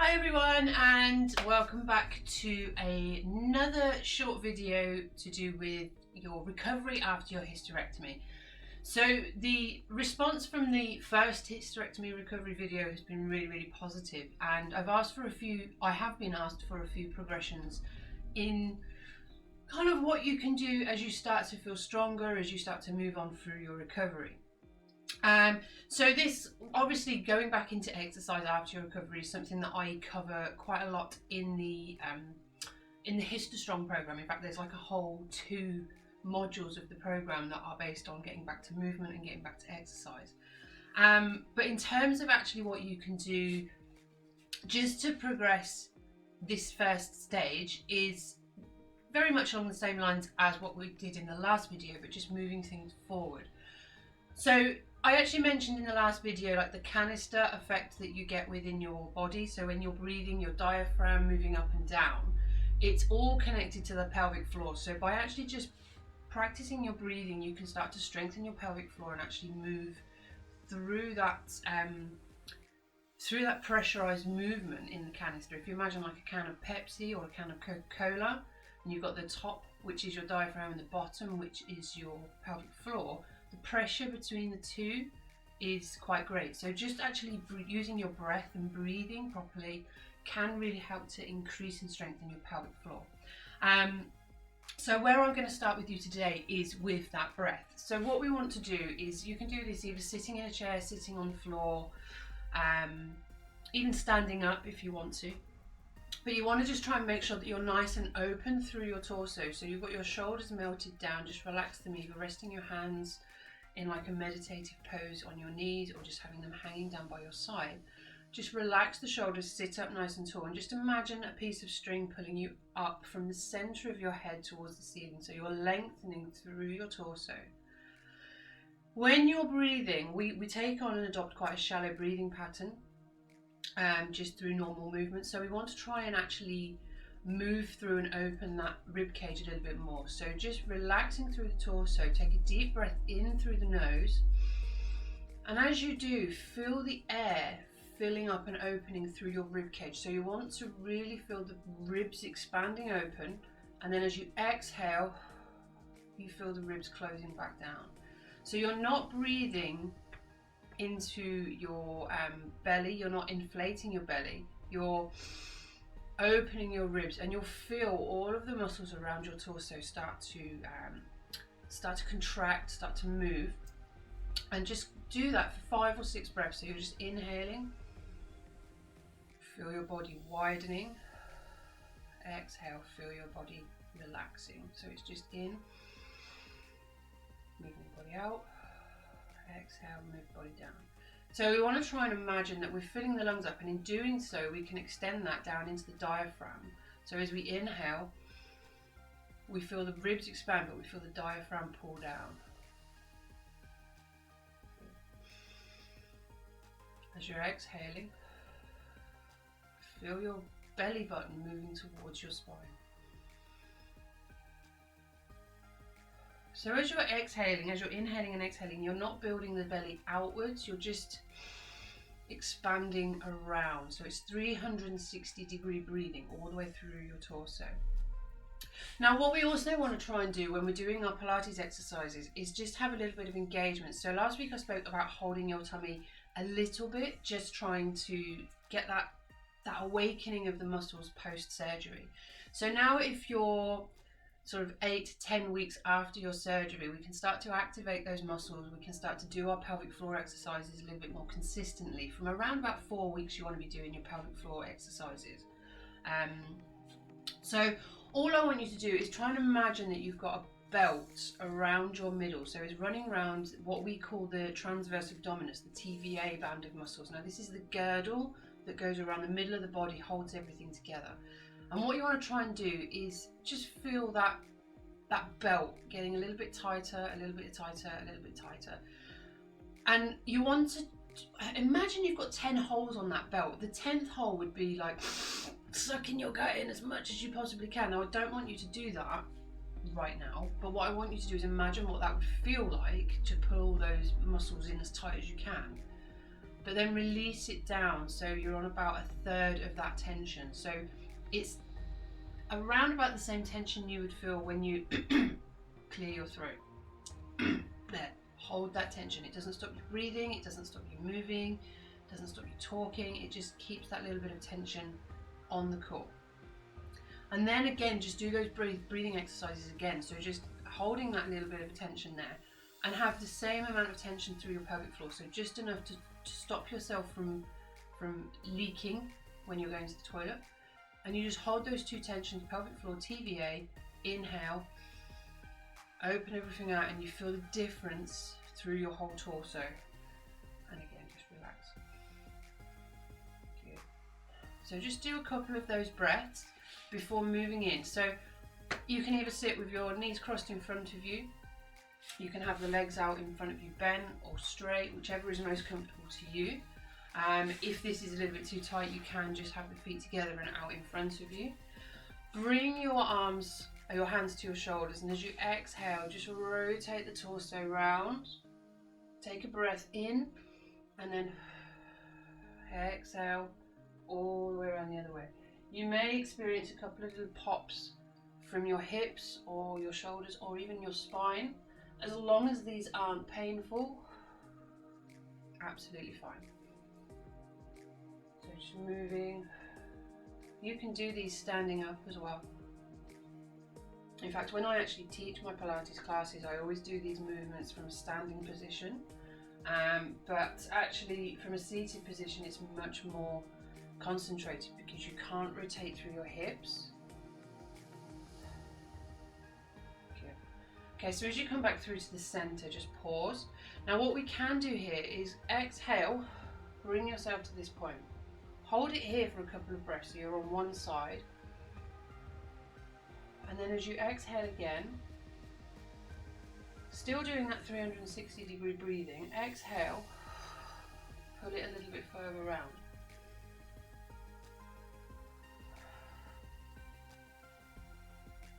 Hi everyone, and welcome back to another short video to do with your recovery after your hysterectomy. So the response from the first hysterectomy recovery video has been really positive, and I have been asked for a few progressions in kind of what you can do as you start to feel stronger, as you start to move on through your recovery. So this, obviously, going back into exercise after your recovery is something that I cover quite a lot in the Hystestrong program. In fact, there's like a whole 2 modules of the program that are based on getting back to movement and getting back to exercise. But in terms of actually what you can do just to progress this first stage is very much along the same lines as what we did in the last video, but just moving things forward. So I actually mentioned in the last video like the canister effect that you get within your body. So when you're breathing, your diaphragm moving up and down, it's all connected to the pelvic floor. So by actually just practicing your breathing, you can start to strengthen your pelvic floor and actually move through that pressurized movement in the canister. If you imagine like a can of Pepsi or a can of Coca-Cola, and you've got the top, which is your diaphragm, and the bottom, which is your pelvic floor, the pressure between the two is quite great. So just actually using your breath and breathing properly can really help to increase and strengthen your pelvic floor. So where I'm going to start with you today is with that breath. So what we want to do is, you can do this either sitting in a chair, sitting on the floor, even standing up if you want to. But you want to just try and make sure that you're nice and open through your torso. So you've got your shoulders melted down, just relax them, either resting your hands in like a meditative pose on your knees or just having them hanging down by your side. Just relax the shoulders, sit up nice and tall, and just imagine a piece of string pulling you up from the center of your head towards the ceiling. So you're lengthening through your torso. When you're breathing, we take on and adopt quite a shallow breathing pattern. Just through normal movement. So we want to try and actually move through and open that rib cage a little bit more. So just relaxing through the torso, take a deep breath in through the nose, and as you do, feel the air filling up and opening through your rib cage. So you want to really feel the ribs expanding open, and then as you exhale, you feel the ribs closing back down. So you're not breathing into your belly, you're not inflating your belly, you're opening your ribs, and you'll feel all of the muscles around your torso start to contract, start to move. And just do that for 5 or 6 breaths. So you're just inhaling, feel your body widening, exhale, feel your body relaxing. So it's just in, moving the body out, exhale, move the body down. So we want to try and imagine that we're filling the lungs up, and in doing so we can extend that down into the diaphragm. So as we inhale, we feel the ribs expand, but we feel the diaphragm pull down. As you're exhaling, feel your belly button moving towards your spine. So as you're exhaling, as you're inhaling and exhaling, you're not building the belly outwards, you're just expanding around. So it's 360-degree breathing all the way through your torso. Now what we also want to try and do when we're doing our Pilates exercises is just have a little bit of engagement. So last week I spoke about holding your tummy a little bit, just trying to get that awakening of the muscles post-surgery. So now if you're sort of 8 to 10 weeks after your surgery, we can start to activate those muscles. We can start to do our pelvic floor exercises a little bit more consistently. From around about 4 weeks, you want to be doing your pelvic floor exercises. So all I want you to do is try and imagine that you've got a belt around your middle. So it's running around what we call the transverse abdominis, the TVA band of muscles. Now this is the girdle that goes around the middle of the body, holds everything together. And what you want to try and do is just feel that belt getting a little bit tighter, a little bit tighter, a little bit tighter. And you want to imagine you've got 10 holes on that belt. The 10th hole would be like sucking your gut in as much as you possibly can. Now I don't want you to do that right now, but what I want you to do is imagine what that would feel like to pull those muscles in as tight as you can. but then release it down so you're on about a third of that tension. So it's around about the same tension you would feel when you clear your throat. There, hold that tension. It doesn't stop you breathing, it doesn't stop you moving, it doesn't stop you talking, it just keeps that little bit of tension on the core. And then again, just do those breathing exercises again. So just holding that little bit of tension there, and have the same amount of tension through your pelvic floor. So just enough to stop yourself from leaking when you're going to the toilet. And you just hold those two tensions, pelvic floor, TVA, inhale, open everything out, and you feel the difference through your whole torso. And again, just relax. Good. So just do a couple of those breaths before moving in. So you can either sit with your knees crossed in front of you, you can have the legs out in front of you bent or straight, whichever is most comfortable to you. If this is a little bit too tight, you can just have the feet together and out in front of you. Bring your arms, your hands to your shoulders, and as you exhale, just rotate the torso round. Take a breath in, and then exhale all the way around the other way. You may experience a couple of little pops from your hips or your shoulders or even your spine. As long as these aren't painful, absolutely fine. So just moving. You can do these standing up as well. In fact, when I actually teach my Pilates classes, I always do these movements from a standing position. But actually from a seated position, it's much more concentrated because you can't rotate through your hips. Okay, so as you come back through to the center, just pause. Now what we can do here is exhale, bring yourself to this point. Hold it here for a couple of breaths, so you're on one side. And then as you exhale again, still doing that 360-degree breathing, exhale, pull it a little bit further around.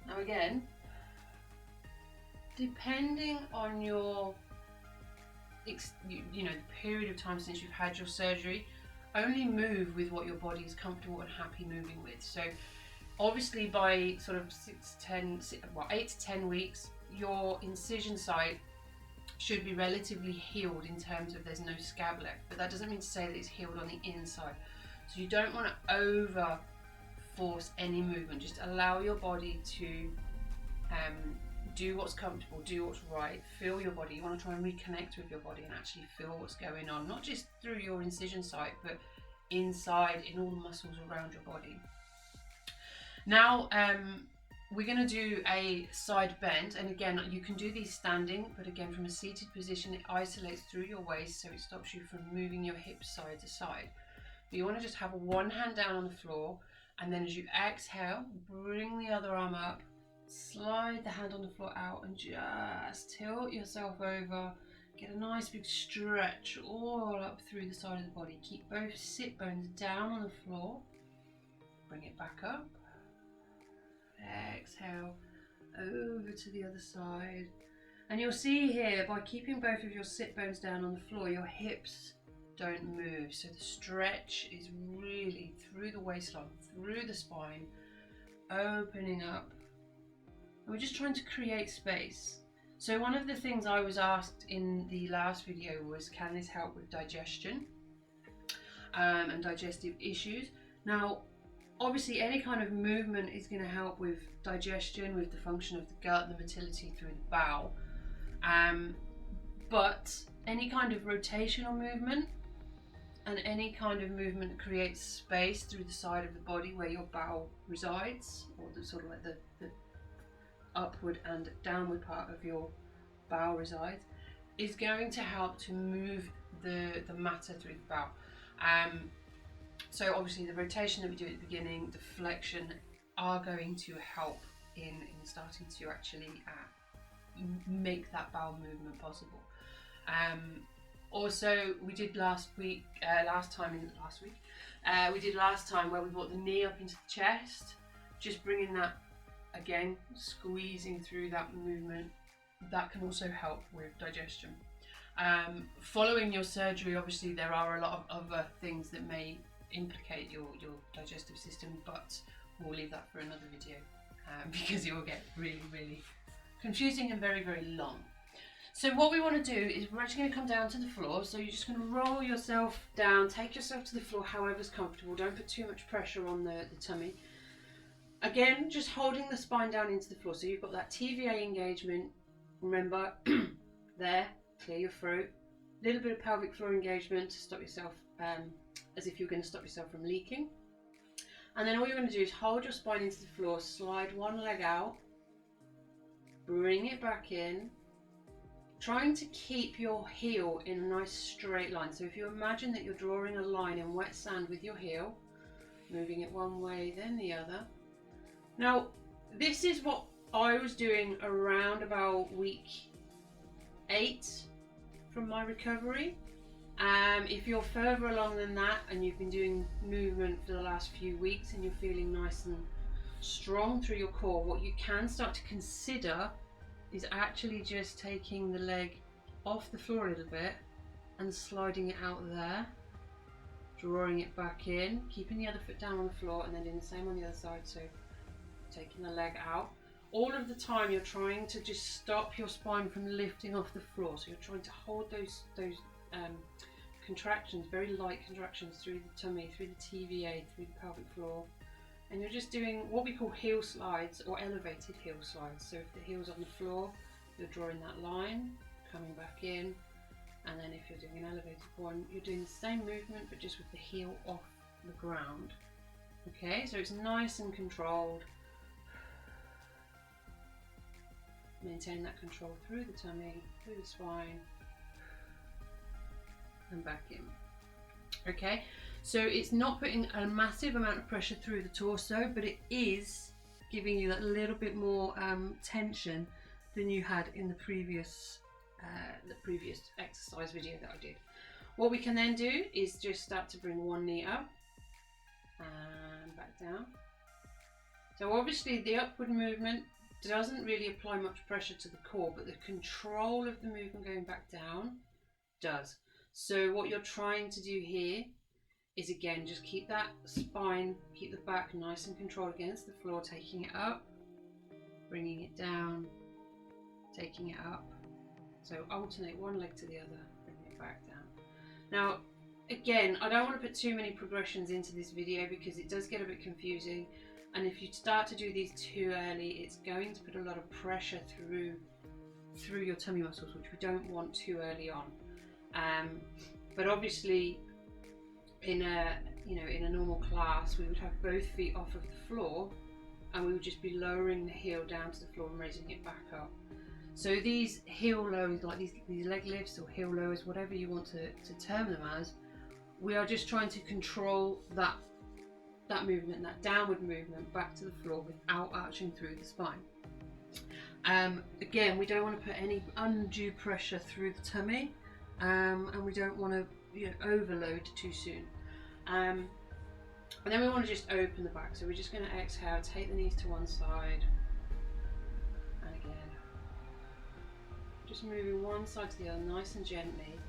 Now again, depending on your, you know, the period of time since you've had your surgery, only move with what your body is comfortable and happy moving with. So obviously by sort of 8 to 10 weeks, your incision site should be relatively healed in terms of there's no scab left, but that doesn't mean to say that it's healed on the inside. So you don't want to over force any movement. Just allow your body to do what's comfortable, do what's right, feel your body. You want to try and reconnect with your body and actually feel what's going on, not just through your incision site, but inside in all the muscles around your body. Now we're going to do a side bend, and again you can do these standing, but again from a seated position it isolates through your waist, so it stops you from moving your hips side to side. But you want to just have one hand down on the floor, and then as you exhale, bring the other arm up, slide the hand on the floor out, and just tilt yourself over. Get a nice big stretch all up through the side of the body. Keep both sit bones down on the floor. Bring it back up. Exhale over to the other side. And you'll see here, by keeping both of your sit bones down on the floor, your hips don't move. So the stretch is really through the waistline, through the spine, opening up. And we're just trying to create space. So one of the things I was asked in the last video was, can this help with digestion and digestive issues? Now, obviously any kind of movement is going to help with digestion, with the function of the gut, the motility through the bowel. But any kind of rotational movement and any kind of movement that creates space through the side of the body where your bowel resides, or the sort of like the upward and downward part of your bowel resides, is going to help to move the matter through the bowel. So obviously the rotation that we do at the beginning, the flexion, are going to help in starting to actually make that bowel movement possible. Also, we did last time where we brought the knee up into the chest, just bringing that, again, squeezing through that movement. That can also help with digestion. Following your surgery, obviously there are a lot of other things that may implicate your digestive system, but we'll leave that for another video because it will get really, really confusing and very, very long. So what we want to do is we're actually going to come down to the floor. So you're just going to roll yourself down, take yourself to the floor however's comfortable. Don't put too much pressure on the tummy. Again, just holding the spine down into the floor. So you've got that TVA engagement. Remember, there, clear your throat. A little bit of pelvic floor engagement to stop yourself, as if you're going to stop yourself from leaking. And then all you're going to do is hold your spine into the floor, slide one leg out, bring it back in, trying to keep your heel in a nice straight line. So if you imagine that you're drawing a line in wet sand with your heel, moving it one way then the other. Now this is what I was doing around about week 8 from my recovery. If you're further along than that and you've been doing movement for the last few weeks and you're feeling nice and strong through your core, what you can start to consider is actually just taking the leg off the floor a little bit and sliding it out there, drawing it back in, keeping the other foot down on the floor, and then doing the same on the other side. So taking the leg out. All of the time you're trying to just stop your spine from lifting off the floor. So you're trying to hold those contractions, very light contractions through the tummy, through the TVA, through the pelvic floor. And you're just doing what we call heel slides or elevated heel slides. So if the heel's on the floor, you're drawing that line, coming back in. And then if you're doing an elevated one, you're doing the same movement, but just with the heel off the ground. Okay, so it's nice and controlled. Maintain that control through the tummy, through the spine, and back in. Okay, so it's not putting a massive amount of pressure through the torso, but it is giving you that little bit more tension than you had in the previous exercise video that I did. What we can then do is just start to bring one knee up and back down. So obviously the upward movement doesn't really apply much pressure to the core, but the control of the movement going back down does. So what you're trying to do here is, again, just keep that spine, keep the back nice and controlled against the floor, taking it up, bringing it down, taking it up. So alternate one leg to the other, bringing it back down. Now, again, I don't want to put too many progressions into this video because it does get a bit confusing. And if you start to do these too early, it's going to put a lot of pressure through your tummy muscles, which we don't want too early on. But obviously, in a normal class, we would have both feet off of the floor, and we would just be lowering the heel down to the floor and raising it back up. So these heel lows, like these leg lifts or heel lows, whatever you want to term them as, we are just trying to control that movement, that downward movement back to the floor without arching through the spine. Again, we don't want to put any undue pressure through the tummy, and we don't want to overload too soon. And then we want to just open the back. So we're just going to exhale, take the knees to one side, and again, just moving one side to the other, nice and gently.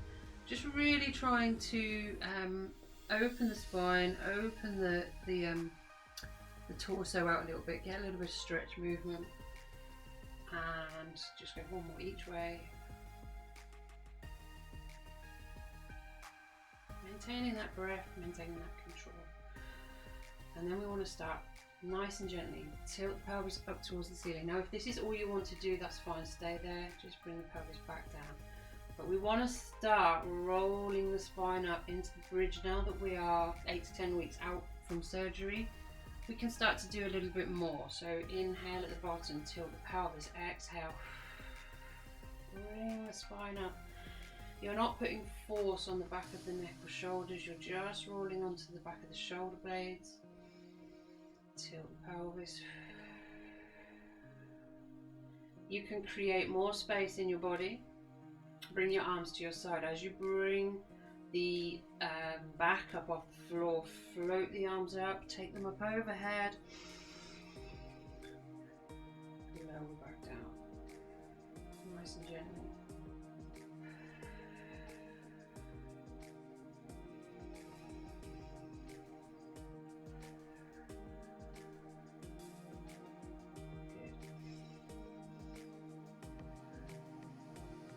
Just really trying to open the spine, open the torso out a little bit, get a little bit of stretch movement, and just go one more each way. Maintaining that breath, maintaining that control. And then we want to start nice and gently, tilt the pelvis up towards the ceiling. Now if this is all you want to do, that's fine, stay there, just bring the pelvis back down. But we want to start rolling the spine up into the bridge. Now that we are 8 to 10 weeks out from surgery, we can start to do a little bit more. So inhale at the bottom, tilt the pelvis, exhale, bring the spine up. You're not putting force on the back of the neck or shoulders, you're just rolling onto the back of the shoulder blades. Tilt the pelvis. You can create more space in your body. Bring your arms to your side. As you bring the back up off the floor, float the arms up, take them up overhead, lower back down, nice and gently.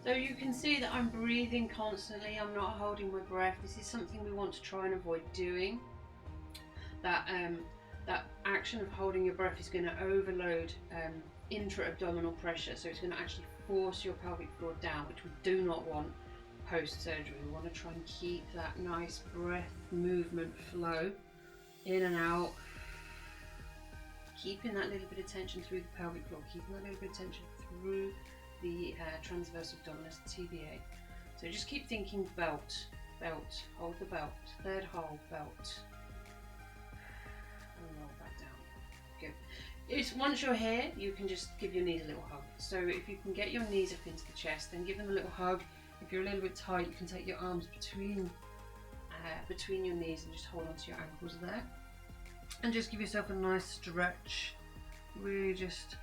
So you can see that I'm breathing constantly, I'm not holding my breath. This is something we want to try and avoid doing. That action of holding your breath is going to overload intra-abdominal pressure, so it's going to actually force your pelvic floor down, which we do not want post-surgery. We want to try and keep that nice breath movement flow in and out, keeping that little bit of tension through the pelvic floor, keeping that little bit of tension through the transverse abdominis, TBA. So just keep thinking belt, belt, hold the belt, third hold, belt, and roll back down. Good. Once you're here, you can just give your knees a little hug. So if you can get your knees up into the chest, then give them a little hug. If you're a little bit tight, you can take your arms between your knees and just hold onto your ankles there. And just give yourself a nice stretch. Really just,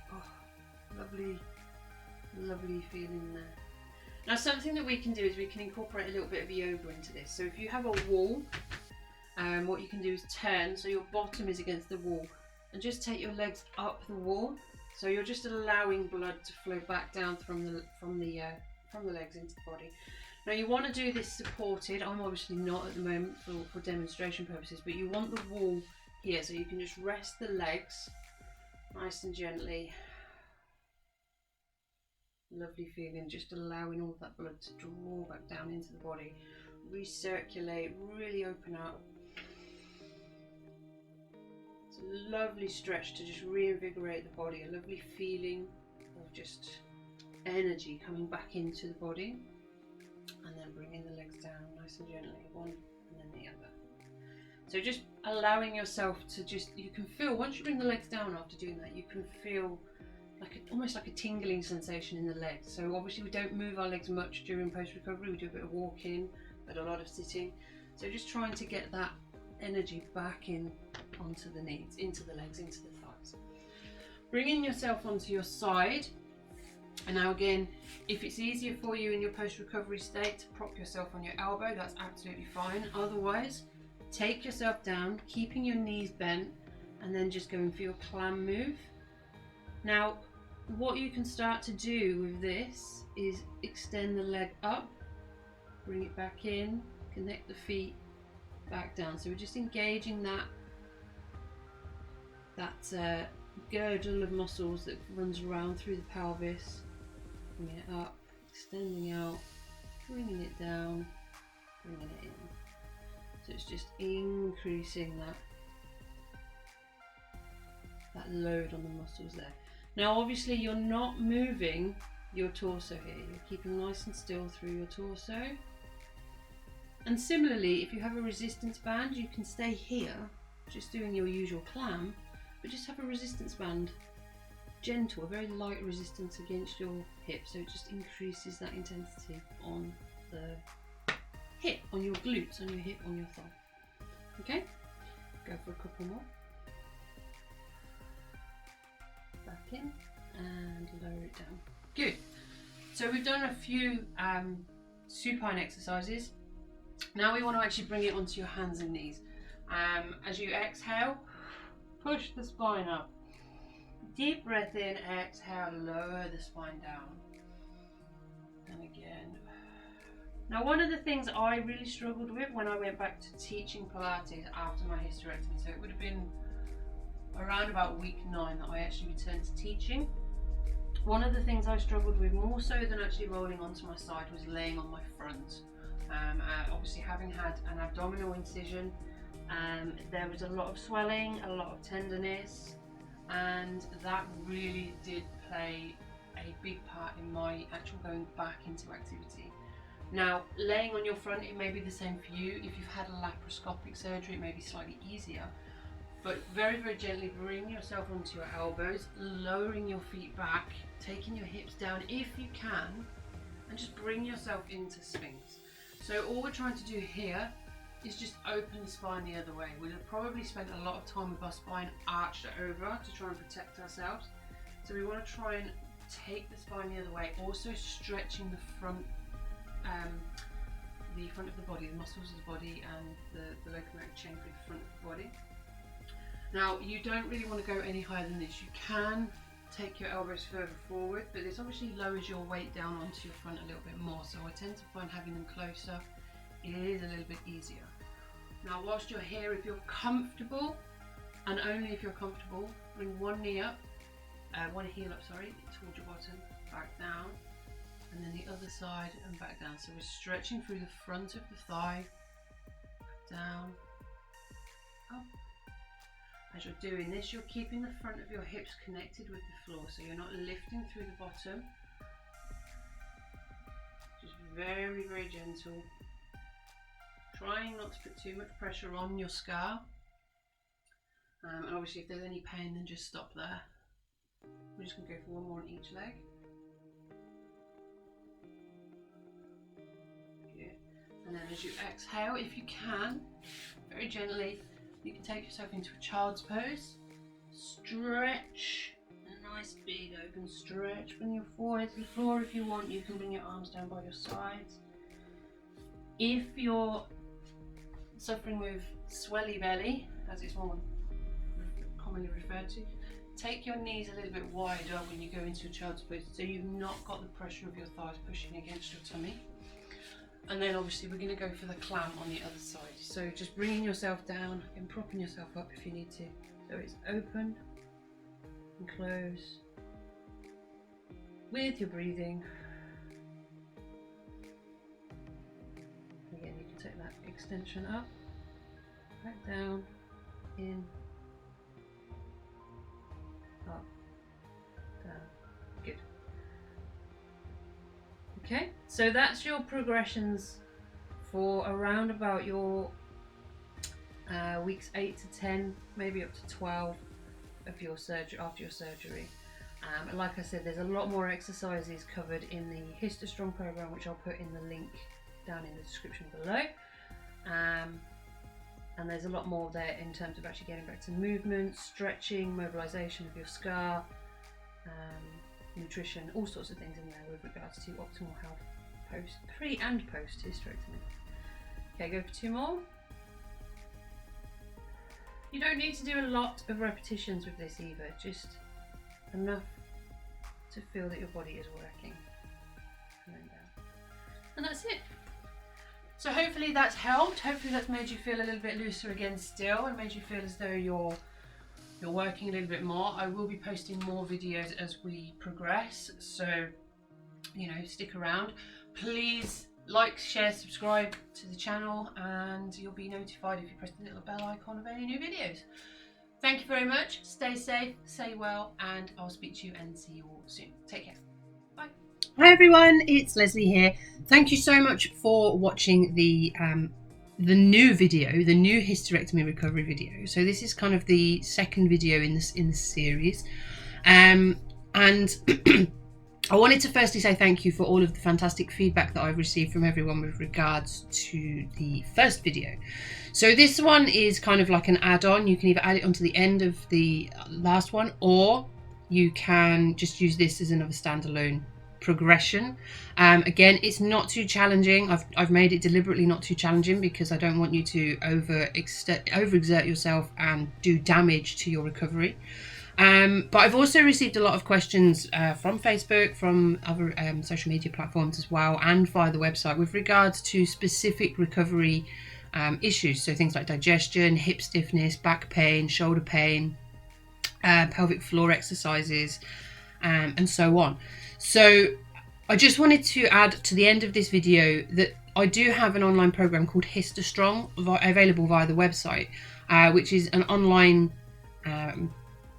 lovely, lovely feeling there. Now something that we can do is we can incorporate a little bit of yoga into this. So if you have a wall, what you can do is turn so your bottom is against the wall and just take your legs up the wall. So you're just allowing blood to flow back down from the legs into the body. Now you want to do this supported. I'm obviously not at the moment for demonstration purposes, but you want the wall here so you can just rest the legs nice and gently. Lovely feeling, just allowing all of that blood to draw back down into the body, recirculate, really open up. It's a lovely stretch to just reinvigorate the body, a lovely feeling of just energy coming back into the body, and then bringing the legs down nice and gently, one and then the other. So just allowing yourself to you can feel, once you bring the legs down after doing that, you can feel almost like a tingling sensation in the legs. So obviously we don't move our legs much during post-recovery, we do a bit of walking, but a lot of sitting. So just trying to get that energy back in onto the knees, into the legs, into the thighs. Bringing yourself onto your side. And now again, if it's easier for you in your post-recovery state to prop yourself on your elbow, that's absolutely fine. Otherwise, take yourself down, keeping your knees bent, and then just going for your clam move. Now, what you can start to do with this is extend the leg up, bring it back in, connect the feet back down. So we're just engaging that girdle of muscles that runs around through the pelvis. Bringing it up, extending out, bringing it down, bringing it in. So it's just increasing that load on the muscles there. Now obviously you're not moving your torso here, you're keeping nice and still through your torso. And similarly, if you have a resistance band, you can stay here, just doing your usual clam, but just have a resistance band, gentle, a very light resistance against your hip, so it just increases that intensity on the hip, on your glutes, on your hip, on your thigh. Okay, go for a couple more. Back in and lower it down. Good. So we've done a few supine exercises. Now we want to actually bring it onto your hands and knees. As you exhale, push the spine up. Deep breath in, exhale, lower the spine down. And again. Now one of the things I really struggled with when I went back to teaching Pilates after my hysterectomy, so it would have been around about week 9 that I actually returned to teaching. One of the things I struggled with more so than actually rolling onto my side was laying on my front. Obviously having had an abdominal incision, there was a lot of swelling, a lot of tenderness, and that really did play a big part in my actual going back into activity. Now, laying on your front, it may be the same for you. If you've had a laparoscopic surgery, it may be slightly easier. But very, very gently bring yourself onto your elbows, lowering your feet back, taking your hips down if you can, and just bring yourself into Sphinx. So all we're trying to do here is just open the spine the other way. We'll have probably spent a lot of time with our spine arched over to try and protect ourselves. So we want to try and take the spine the other way, also stretching the front of the body, the muscles of the body, and the locomotor chain for the front of the body. Now, you don't really want to go any higher than this. You can take your elbows further forward, but this obviously lowers your weight down onto your front a little bit more, so I tend to find having them closer, it is a little bit easier. Now whilst you're here, if you're comfortable, and only if you're comfortable, bring one knee up, one heel up, sorry, towards your bottom, back down, and then the other side and back down. So we're stretching through the front of the thigh, down, up. As you're doing this, you're keeping the front of your hips connected with the floor, so you're not lifting through the bottom. Just very, very gentle. Trying not to put too much pressure on your scar. And obviously if there's any pain, then just stop there. We're just going to go for one more on each leg. Good. And then as you exhale, if you can, very gently, you can take yourself into a child's pose. Stretch, a nice big open stretch. Bring your forehead to the floor if you want. You can bring your arms down by your sides. If you're suffering with swelly belly, as it's more commonly referred to, take your knees a little bit wider when you go into a child's pose, so you've not got the pressure of your thighs pushing against your tummy. And then obviously we're going to go for the clam on the other side. So just bringing yourself down and propping yourself up if you need to. So it's open and close with your breathing. Again, you can take that extension up, back down, in, up, down. Good. Okay, so that's your progressions for around about your weeks 8 to 10, maybe up to 12 of your surgery, after your surgery. And like I said, there's a lot more exercises covered in the Hysterectomy program, which I'll put in the link down in the description below. And there's a lot more there in terms of actually getting back to movement, stretching, mobilization of your scar, nutrition, all sorts of things in there with regards to optimal health pre and post hysterectomy. Okay, go for 2 more. You don't need to do a lot of repetitions with this either, just enough to feel that your body is working. And then down. And that's it. So hopefully that's helped. Hopefully that's made you feel a little bit looser again still, and made you feel as though you're working a little bit more. I will be posting more videos as we progress, so you know, stick around. Please like, share, subscribe to the channel, and you'll be notified if you press the little bell icon of any new videos. Thank you very much. Stay safe, stay well, and I'll speak to you and see you all soon. Take care. Bye. Hi everyone, it's Lesley here. Thank you so much for watching the new video, the new hysterectomy recovery video. So this is kind of the second video in this series, and I wanted to firstly say thank you for all of the fantastic feedback that I've received from everyone with regards to the first video. So this one is kind of like an add-on. You can either add it onto the end of the last one, or you can just use this as another standalone progression. Again, it's not too challenging. I've made it deliberately not too challenging because I don't want you to overexert yourself and do damage to your recovery. But I've also received a lot of questions from Facebook, from other social media platforms as well, and via the website with regards to specific recovery issues. So things like digestion, hip stiffness, back pain, shoulder pain, pelvic floor exercises, and so on. So I just wanted to add to the end of this video that I do have an online program called Hystestrong available via the website, which is an online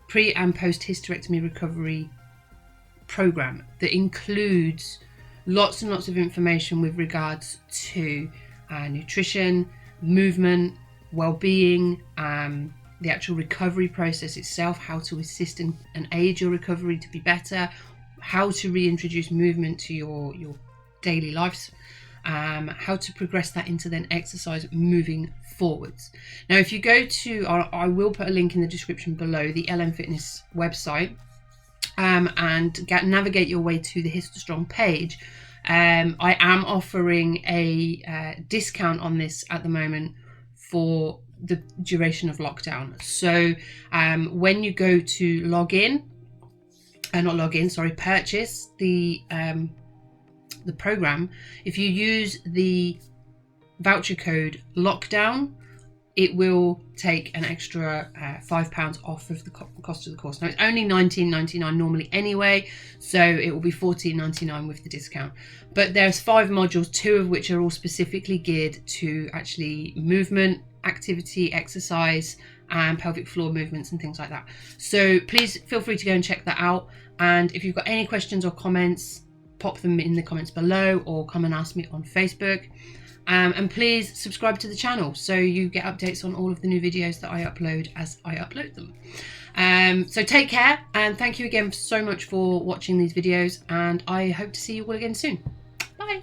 pre and post hysterectomy recovery program that includes lots and lots of information with regards to nutrition, movement, well-being, the actual recovery process itself, how to assist and aid your recovery to be better, how to reintroduce movement to your daily lives, how to progress that into then exercise moving forwards. Now if you go to, I will put a link in the description below, the LM Fitness website, and navigate your way to the Hystestrong page, I am offering a discount on this at the moment for the duration of lockdown. So when you go to log in, not log in, sorry, purchase the program, if you use the voucher code lockdown, it will take an extra £5 off of the cost of the course. Now it's only £19.99 normally anyway, so it will be £14.99 with the discount. But there's 5 modules, 2 of which are all specifically geared to actually movement, activity, exercise, and pelvic floor movements and things like that. So please feel free to go and check that out. And if you've got any questions or comments, pop them in the comments below or come and ask me on Facebook. And please subscribe to the channel so you get updates on all of the new videos that I upload as I upload them. So take care, and thank you again so much for watching these videos, and I hope to see you all again soon. Bye.